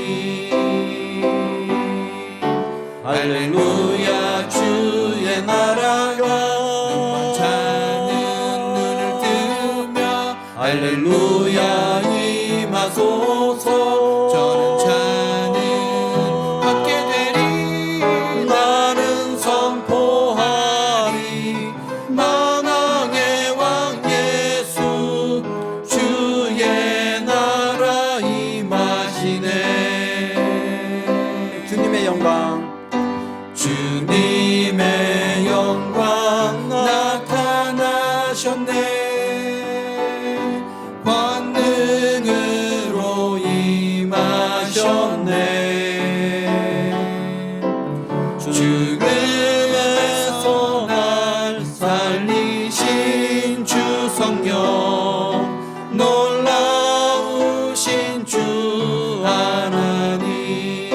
할렐루야, 주의 나라가 차는 눈을 뜨며 할렐루야 임하소서. 저는 차는 받게 되리. 나는 선포하리. 만왕의 왕 예수, 주의 나라 임하시네. 주님의 영광, 주님의 영광 나타나셨네. 권능으로 임하셨네. 죽음에서 날 살리신 주 성령, 놀라우신 주 하나님.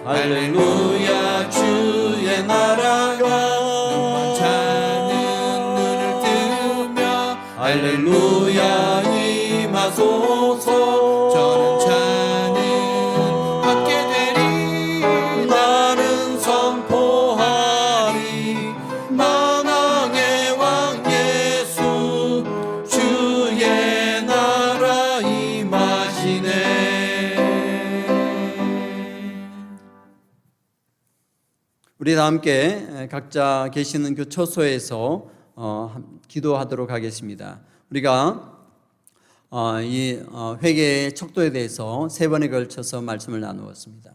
할렐루야, 주의 나라가 차는 눈을 뜨며 할렐루야 임하소서. 저는 차는 받게 되리. 나는 선포하리. 만왕의 왕 예수, 주의 나라 임하시네. 우리 다 함께 각자 계시는 그 처소에서 기도하도록 하겠습니다. 우리가 이 회개의 척도에 대해서 3번에 걸쳐서 말씀을 나누었습니다.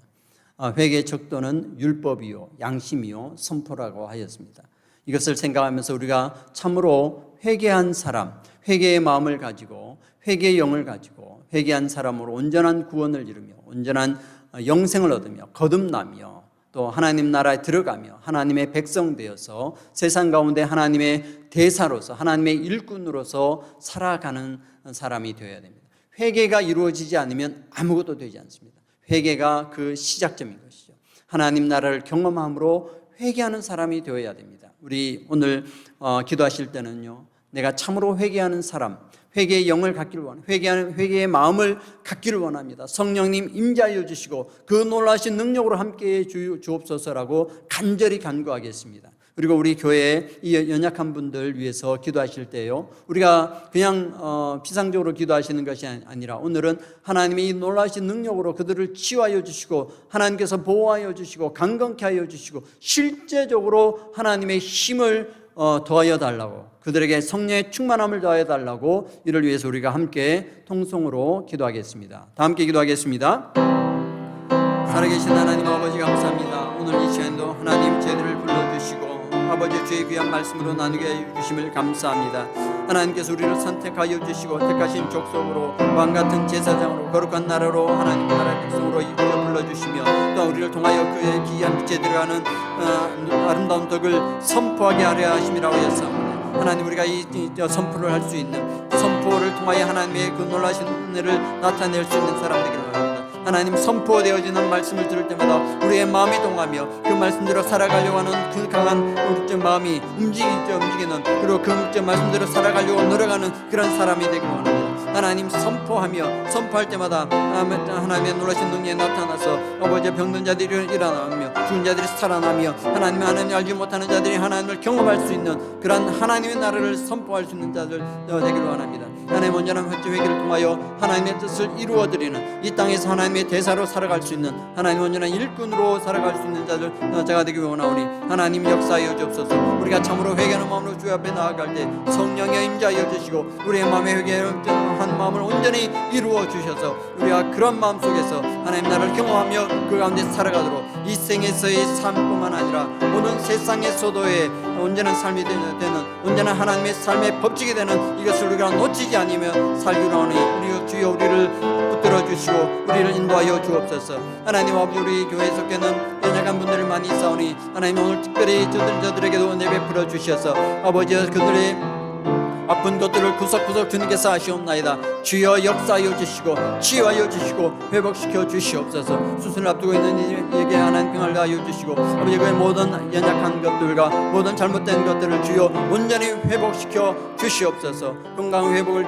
회개의 척도는 율법이요, 양심이요, 선포라고 하였습니다. 이것을 생각하면서 우리가 참으로 회개한 사람, 회개의 마음을 가지고 회개의 영을 가지고 회개한 사람으로 온전한 구원을 이루며 온전한 영생을 얻으며 거듭나며 또 하나님 나라에 들어가며 하나님의 백성 되어서 세상 가운데 하나님의 대사로서 하나님의 일꾼으로서 살아가는 사람이 되어야 됩니다. 회개가 이루어지지 않으면 아무것도 되지 않습니다. 회개가 그 시작점인 것이죠. 하나님 나라를 경험함으로 회개하는 사람이 되어야 됩니다. 우리 오늘 기도하실 때는요, 내가 참으로 회개하는 사람, 회개의 영을 갖기를 원합니다. 회개의 마음을 갖기를 원합니다. 성령님 임재하여 주시고 그 놀라신 능력으로 함께해 주옵소서라고 간절히 간구하겠습니다. 그리고 우리 교회에 이 연약한 분들 위해서 기도하실 때요, 우리가 그냥 비상적으로 기도하시는 것이 아니라 오늘은 하나님의 이 놀라신 능력으로 그들을 치유하여 주시고 하나님께서 보호하여 주시고 강건케 하여 주시고 실제적으로 하나님의 힘을 더하여 달라고, 그들에게 성령의 충만함을 더하여 달라고, 이를 위해서 우리가 함께 통성으로 기도하겠습니다. 다 함께 기도하겠습니다. 살아계신 하나님 아버지 감사합니다. 오늘 이 시간도 하나님 저희들을 불러주시고 아버지 주의 귀한 말씀으로 나누게 해주심을 감사합니다. 하나님께서 우리를 선택하여 주시고 택하신 족속으로 왕같은 제사장으로 거룩한 나라로 하나님 나라의 백성으로 이끌어 불러주시며 또 우리를 통하여 그의 기이한 빛에 들어가는 아름다운 덕을 선포하게 하려 하심이라고 했사옵니다. 하나님, 우리가 이 선포를 할 수 있는, 선포를 통하여 하나님의 그 놀라신 은혜를 나타낼 수 있는 사람 되기를 원합니다. 하나님, 선포되어지는 말씀을 들을 때마다 우리의 마음이 동하며 그 말씀대로 살아가려고 하는 그 강한 우리 마음이 움직이는, 그리고 그 말씀대로 살아가려고 노력하는 그런 사람이 되기를 원합니다. 하나님, 선포할 때마다 하나님의 놀라신 능력이 나타나서 아버지 병든 자들이 일어나며 죽은 자들이 살아나며 하나님 알지 못하는 자들이 하나님을 경험할 수 있는 그런 하나님의 나라를 선포할 수 있는 자들 되기를 원합니다. 하나님, 온전한 회개를 통하여 하나님의 뜻을 이루어드리는 이 땅에서 하나님의 대사로 살아갈 수 있는 하나님 온전한 일꾼으로 살아갈 수 있는 자들 제가 되기 원하오니 하나님 역사하여 주옵소서. 우리가 참으로 회개하는 마음으로 주 앞에 나아갈 때 성령의 임재하여 주시고 우리의 마음에 회개한 마음을 온전히 이루어 주셔서 우리가 그런 마음 속에서 하나님 나라를 경험하며 그 가운데 살아가도록 이 생에서의 삶뿐만 아니라 모든 세상에서도의 온전한 삶이 되는 온전한 하나님의 삶의 법칙이 되는 이것을 우리가 놓치지 않으며 살기로 하니 우리 주여 우리를 붙들어 주시고 우리를 인도하여 주옵소서. 하나님 아버지, 우리 교회에 속에는 연약한 분들이 많이 있사오니 하나님 오늘 특별히 저들에게도 은혜 베풀어 주셔서 아버지 그들의 아픈 것들을 구석구석 주님께서 아시옵나이다. 주여 역사하여 주시고 치유하여 주시고 회복시켜 주시옵소서. 수술을 앞두고 있는 이에게 하나님 평안을 다하여 주시고 아버지 그의 모든 연약한 것들과 모든 잘못된 것들을 주여 온전히 회복시켜 주시옵소서. 건강 회복을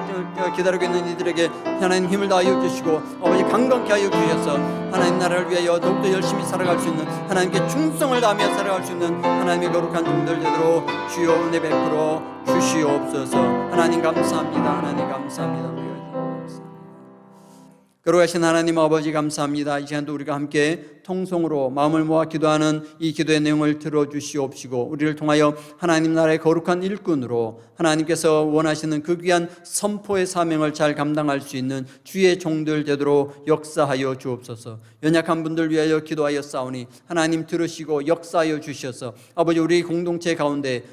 기다리고 있는 이들에게 하나님 힘을 다하여 주시고 아버지 강건케 하여 주셔서 하나님 나라를 위하여 더욱더 열심히 살아갈 수 있는 하나님께 충성을 다하며 살아갈 수 있는 하나님의 거룩한 종들 되도록 주여 은혜 베풀어 주시옵소서. 하나님 감사합니다. 하나님 감사합니다. 거룩하신 하나님 아버지 감사합니다. 이 시간도 우리가 함께 통성으로 마음을 모아 기도하는 이 기도의 내용을 들어주시옵시고 우리를 통하여 하나님 나라의 거룩한 일꾼으로 하나님께서 원하시는 그 귀한 선포의 사명을 잘 감당할 수 있는 주의 종들 되도록 역사하여 주옵소서. 연약한 분들 위하여 기도하여 싸우니 하나님 들으시고 역사하여 주셔서 아버지 우리 공동체 가운데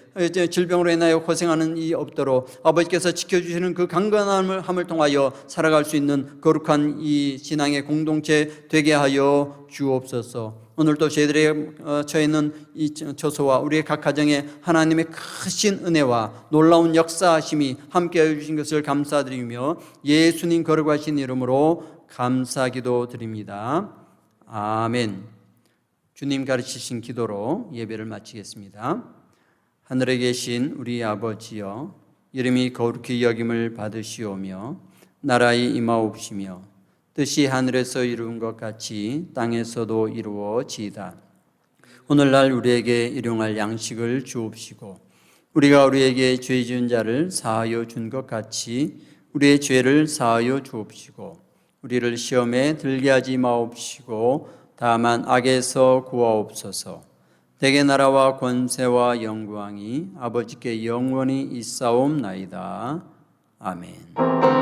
질병으로 인하여 고생하는 이 없도록 아버지께서 지켜주시는 그 강건함을 통하여 살아갈 수 있는 거룩한 이 신앙의 공동체 되게 하여 주옵소서. 오늘도 저희들의 처해 있는 이 처소와 우리의 각 가정에 하나님의 크신 은혜와 놀라운 역사하심이 함께하여 주신 것을 감사드리며 예수님 거룩하신 이름으로 감사기도 드립니다. 아멘. 주님 가르치신 기도로 예배를 마치겠습니다. 하늘에 계신 우리 아버지여, 이름이 거룩히 여김을 받으시오며 나라의 임하옵시며 뜻이 하늘에서 이루은 것 같이 땅에서도 이루어지이다. 오늘날 우리에게 일용할 양식을 주옵시고 우리가 우리에게 죄 지은 자를 사하여 준 것 같이 우리의 죄를 사하여 주옵시고 우리를 시험에 들게 하지 마옵시고 다만 악에서 구하옵소서. 대개 나라와 권세와 영광이 아버지께 영원히 있사옵나이다. 아멘.